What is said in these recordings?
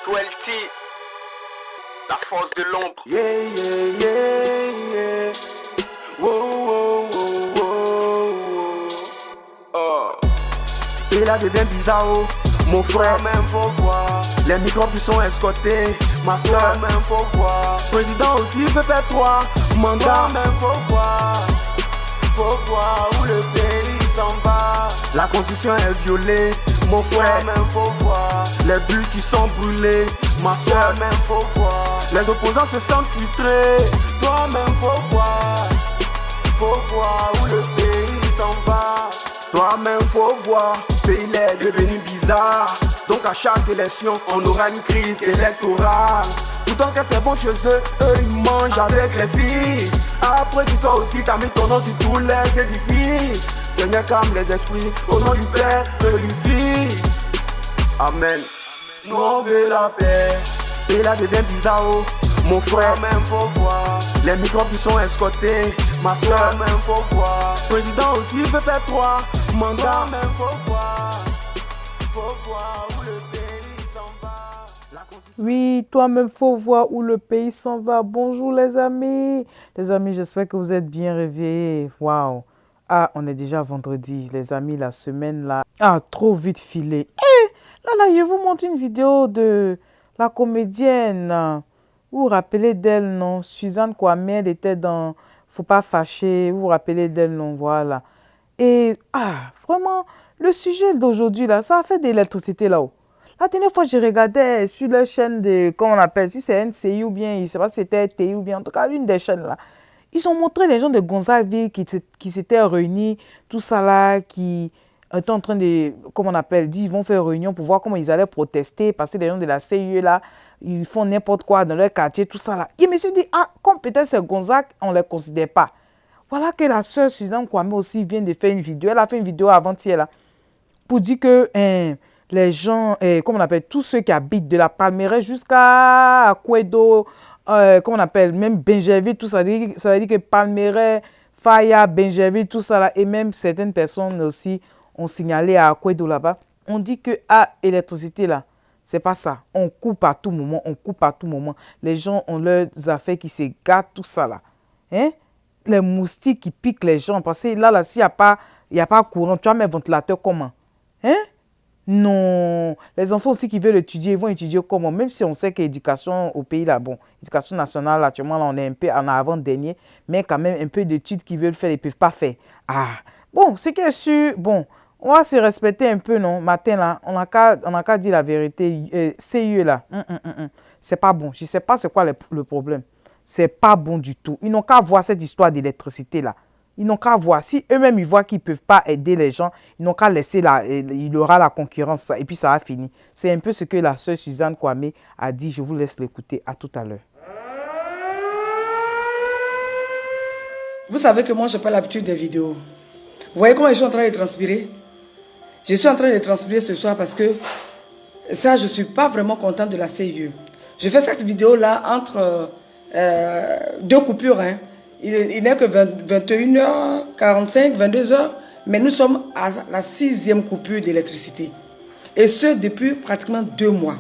Duality, la force de l'ombre. Yeah, yeah, yeah, yeah. Wow, wow, wow, wow. Oh. Et là devient bizarre, oh. Mon frère, même faut voir. Les microbes qui sont escortés. Ma soeur, même faut voir. Président aussi peut faire 3 mandats. Même faut voir où le pays s'en va. La constitution est violée. Mon frère, même faut voir. Les bulles qui sont brûlées. Ma soeur, même faut voir. Les opposants se sentent frustrés. Toi-même faut voir où le pays s'en va. Toi-même faut voir. Pays est devenu bizarre. Donc à chaque élection, on aura une crise électorale. Pourtant que c'est bon chez eux, ils mangent avec les fils. Après si toi aussi t'as mis ton nom sur tous les édifices. Seigneur calme les esprits, au nom du Père et du Fils. Amen. Nous on veut la paix. Et là devient bizarre, oh. Mon frère, même faut voir. Les microbes qui sont escortés. Ma soeur, même faut voir. Président aussi peut faire 3 mandats. Même faut voir où le pays s'en va. Oui, toi-même, faut voir où le pays s'en va. Bonjour les amis. Les amis, j'espère que vous êtes bien réveillés. Waouh. Ah, on est déjà vendredi. Les amis, la semaine là a trop vite filé. Là, je vous montre une vidéo de la comédienne. Vous vous rappelez d'elle, non? Suzanne Kwame, elle était dans Faut pas fâcher. Vous vous rappelez d'elle, non? Voilà. Et, vraiment, le sujet d'aujourd'hui, là, ça a fait de l'électricité là-haut. La dernière fois, je regardais sur leur chaîne de, comment on appelle, si c'est NCI ou bien, je ne sais pas si c'était TI ou bien, en tout cas, une des chaînes là. Ils ont montré les gens de Gonzague qui s'étaient réunis, tout ça là, qui étaient en train de, comment on appelle, ils vont faire réunion pour voir comment ils allaient protester, parce que les gens de la CIE là, ils font n'importe quoi dans leur quartier, tout ça là. Et je me suis dit, comme peut-être c'est Gonzague, on ne les considère pas. Voilà que la sœur Suzanne Kwame aussi vient de faire une vidéo. Elle a fait une vidéo avant-hier là, pour dire que les gens, comment on appelle, tous ceux qui habitent de la Palmeraie jusqu'à Kwedo, comment on appelle, même Benjerville, tout ça, ça veut dire que Palmeraie, Faya, Benjerville, tout ça là, et même certaines personnes aussi ont signalé à Kwedo là-bas. On dit que l'électricité là, c'est pas ça. On coupe à tout moment, Les gens ont leurs affaires qui se gâtent, tout ça là. Hein? Les moustiques qui piquent les gens, parce que là s'il n'y a pas courant, tu vas mettre ventilateur comment? Hein? Non, les enfants aussi qui veulent étudier, ils vont étudier comment? Même si on sait que l'éducation au pays là, bon, l'éducation nationale, actuellement, là, on est un peu en avant-dernier, mais quand même un peu d'études qu'ils veulent faire, ils ne peuvent pas faire. Bon, ce qui est sûr, bon, on va se respecter un peu, non? Matin là, on n'a qu'à dire la vérité. CIE là, c'est pas bon. Je ne sais pas c'est quoi le problème. C'est pas bon du tout. Ils n'ont qu'à voir cette histoire d'électricité là. Ils n'ont qu'à voir. Si eux-mêmes, ils voient qu'ils ne peuvent pas aider les gens, ils n'ont qu'à laisser il y aura la concurrence, et puis ça a fini. C'est un peu ce que la sœur Suzanne Kwame a dit. Je vous laisse l'écouter. À tout à l'heure. Vous savez que moi, je n'ai pas l'habitude des vidéos. Vous voyez comment je suis en train de transpirer? Je suis en train de transpirer ce soir parce que ça, je ne suis pas vraiment contente de la CIE. Je fais cette vidéo-là entre 2 coupures, hein. Il n'est que 21h45, 22h, mais nous sommes à la 6e coupure d'électricité. Et ce, depuis pratiquement 2 mois.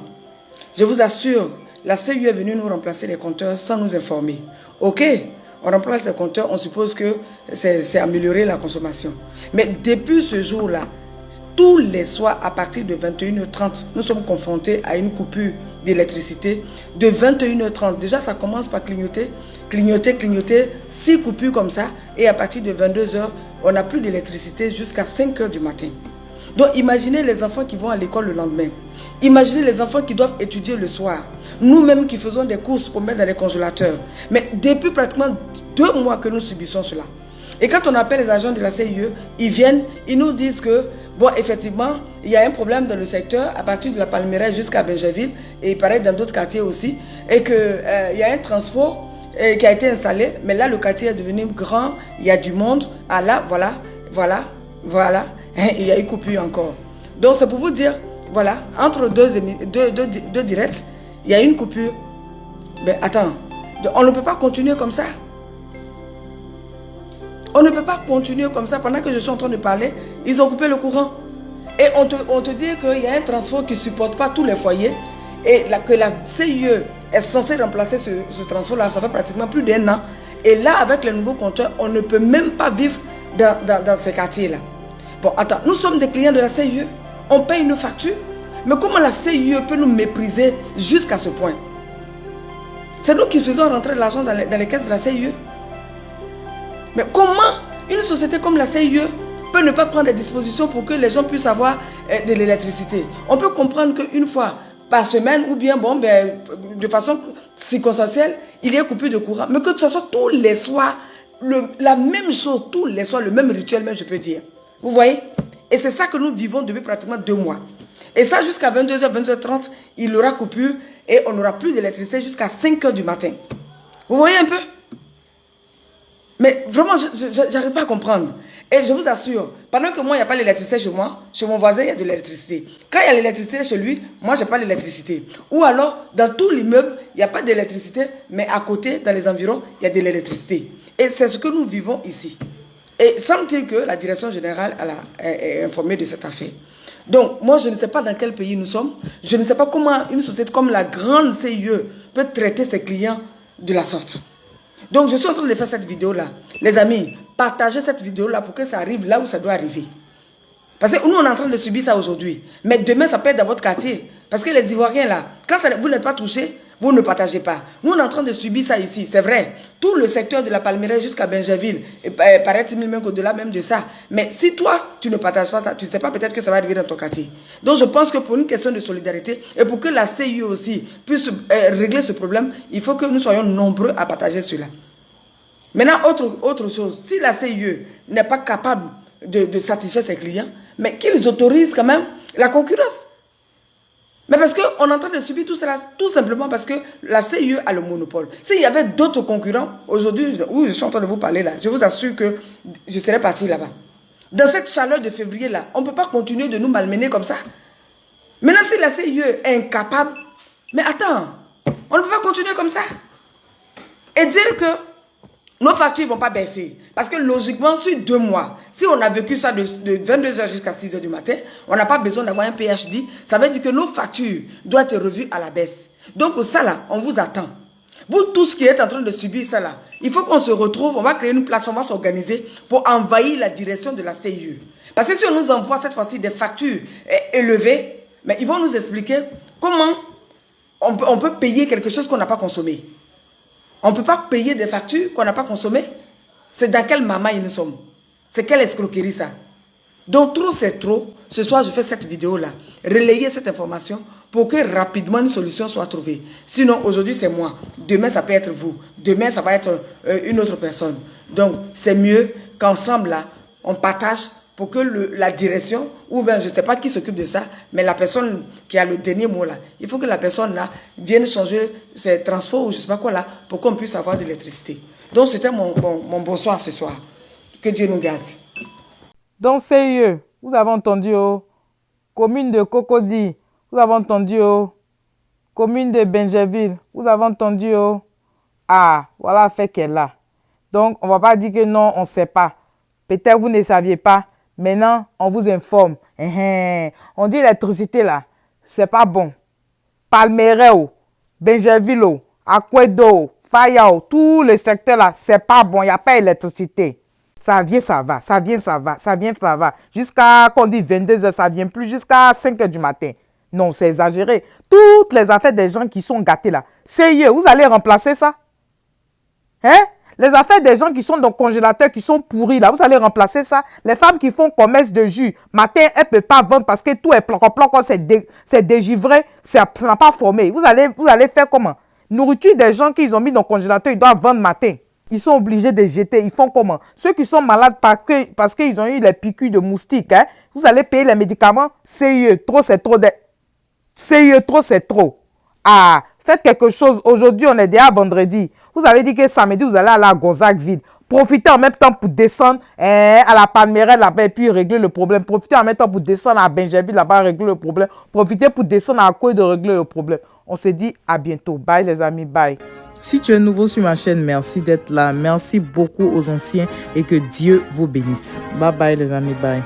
Je vous assure, la CIE est venue nous remplacer les compteurs sans nous informer. Ok, on remplace les compteurs, on suppose que c'est améliorer la consommation. Mais depuis ce jour-là, tous les soirs à partir de 21h30, nous sommes confrontés à une coupure d'électricité de 21h30. Déjà, ça commence par clignoter, 6 coupures comme ça. Et à partir de 22h, on n'a plus d'électricité jusqu'à 5h du matin. Donc, imaginez les enfants qui vont à l'école le lendemain. Imaginez les enfants qui doivent étudier le soir. Nous-mêmes qui faisons des courses pour mettre dans les congélateurs. Mais depuis pratiquement 2 mois que nous subissons cela. Et quand on appelle les agents de la CIE, ils viennent, ils nous disent que, bon, effectivement, il y a un problème dans le secteur à partir de la Palmeraie jusqu'à Benjerville et il paraît dans d'autres quartiers aussi. Et qu'il y a un transfo qui a été installé, mais là, le quartier est devenu grand, il y a du monde. Là, voilà, il y a eu coupure encore. Donc, c'est pour vous dire, voilà, entre deux directs, il y a une coupure. Mais attends, on ne peut pas continuer comme ça. On ne peut pas continuer comme ça. Pendant que je suis en train de parler, ils ont coupé le courant. Et on te dit qu'il y a un transport qui ne supporte pas tous les foyers. Et que la CIE est censée remplacer ce transfert-là, ça fait pratiquement plus d'1 an. Et là, avec les nouveaux compteurs, on ne peut même pas vivre dans ces quartiers-là. Bon, attends, nous sommes des clients de la CIE. On paye une facture. Mais comment la CIE peut nous mépriser jusqu'à ce point? C'est nous qui faisons rentrer de l'argent dans les caisses de la CIE. Mais comment une société comme la CIE peut ne pas prendre des dispositions pour que les gens puissent avoir de l'électricité? On peut comprendre qu'une fois par semaine ou bien de façon circonstancielle, il y a coupure de courant. Mais que ce soit tous les soirs, la même chose, tous les soirs, le même rituel même, je peux dire. Vous voyez? Et c'est ça que nous vivons depuis pratiquement 2 mois. Et ça, jusqu'à 22h, 22h30, il y aura coupure et on n'aura plus d'électricité jusqu'à 5h du matin. Vous voyez un peu? Mais vraiment, je n'arrive pas à comprendre. Et je vous assure, pendant que moi, il n'y a pas l'électricité chez moi, chez mon voisin, il y a de l'électricité. Quand il y a l'électricité chez lui, moi, je n'ai pas l'électricité. Ou alors, dans tout l'immeuble, il n'y a pas d'électricité, mais à côté, dans les environs, il y a de l'électricité. Et c'est ce que nous vivons ici. Et semble-t-il que la direction générale est informée de cette affaire. Donc, moi, je ne sais pas dans quel pays nous sommes. Je ne sais pas comment une société comme la grande CIE peut traiter ses clients de la sorte. Donc, je suis en train de faire cette vidéo-là. Les amis, partagez cette vidéo-là pour que ça arrive là où ça doit arriver. Parce que nous, on est en train de subir ça aujourd'hui. Mais demain, ça peut être dans votre quartier. Parce que les Ivoiriens, là, quand vous n'êtes pas touchés, vous ne partagez pas. Nous, on est en train de subir ça ici, c'est vrai. Tout le secteur de la Palmeraie jusqu'à Benjerville, paraît-il même qu'au-delà même de ça. Mais si toi, tu ne partages pas ça, tu ne sais pas peut-être que ça va arriver dans ton quartier. Donc, je pense que pour une question de solidarité et pour que la CIE aussi puisse régler ce problème, il faut que nous soyons nombreux à partager cela. Maintenant, autre chose, si la CIE n'est pas capable de satisfaire ses clients, mais qu'ils autorisent quand même la concurrence. Mais parce qu'on est en train de subir tout cela, tout simplement parce que la CIE a le monopole. S'il y avait d'autres concurrents, aujourd'hui, où je suis en train de vous parler là, je vous assure que je serais parti là-bas. Dans cette chaleur de février là, on ne peut pas continuer de nous malmener comme ça. Maintenant, si la CIE est incapable, mais attends, on ne peut pas continuer comme ça. Et dire que nos factures ne vont pas baisser. Parce que logiquement, sur 2 mois, si on a vécu ça de 22h jusqu'à 6h du matin, on n'a pas besoin d'avoir un PhD. Ça veut dire que nos factures doivent être revues à la baisse. Donc ça là, on vous attend. Vous tous qui êtes en train de subir ça là, il faut qu'on se retrouve, on va créer une plateforme, on va s'organiser pour envahir la direction de la CIE. Parce que si on nous envoie cette fois-ci des factures élevées, mais ils vont nous expliquer comment on peut payer quelque chose qu'on n'a pas consommé. On ne peut pas payer des factures qu'on n'a pas consommées. C'est dans quel mamaï nous sommes? C'est quelle escroquerie ça? Donc trop c'est trop. Ce soir je fais cette vidéo-là. Relayez cette information pour que rapidement une solution soit trouvée. Sinon aujourd'hui c'est moi. Demain ça peut être vous. Demain ça va être une autre personne. Donc c'est mieux qu'ensemble là, on partage pour que la direction, ou bien je ne sais pas qui s'occupe de ça, mais la personne qui a le dernier mot là, il faut que la personne là vienne changer ses transports ou je ne sais pas quoi là, pour qu'on puisse avoir de l'électricité. Donc c'était mon bonsoir ce soir. Que Dieu nous garde. Donc CIE, vous avez entendu, oh, commune de Cocody, vous avez entendu, oh, commune de Benjerville, vous avez entendu, oh, ah, voilà fait qu'elle a. Donc on ne va pas dire que non, on ne sait pas. Peut-être vous ne saviez pas. Maintenant, on vous informe. On dit l'électricité là, c'est pas bon. Palmeraie, Benjerville, Akwedo, Fayao, tous les secteurs là, c'est pas bon. Il n'y a pas d'électricité. Ça vient, ça va. Ça vient, ça va. Ça vient, ça va. Jusqu'à, quand on dit 22h, ça vient plus jusqu'à 5h du matin. Non, c'est exagéré. Toutes les affaires des gens qui sont gâtés là. Sérieux, vous allez remplacer ça? Hein? Les affaires des gens qui sont dans le congélateur, qui sont pourris, là, vous allez remplacer ça. Les femmes qui font commerce de jus, matin, elles ne peuvent pas vendre parce que tout est plan-plan, c'est dégivré, ça n'a pas formé. Vous allez faire comment? Nourriture des gens qu'ils ont mis dans le congélateur, ils doivent vendre matin. Ils sont obligés de jeter. Ils font comment? Ceux qui sont malades parce qu'ils ont eu les piqûres de moustiques, hein, vous allez payer les médicaments. Sérieux, trop c'est trop. Sérieux, trop c'est trop. Ah, faites quelque chose. Aujourd'hui, on est déjà vendredi. Vous avez dit que samedi, vous allez aller à Gonzagueville. Profitez en même temps pour descendre à la Palmeraie là-bas et puis régler le problème. Profitez en même temps pour descendre à Benjerville là-bas et régler le problème. Profitez pour descendre à Akwe de régler le problème. On se dit à bientôt. Bye les amis, bye. Si tu es nouveau sur ma chaîne, merci d'être là. Merci beaucoup aux anciens et que Dieu vous bénisse. Bye bye les amis, bye.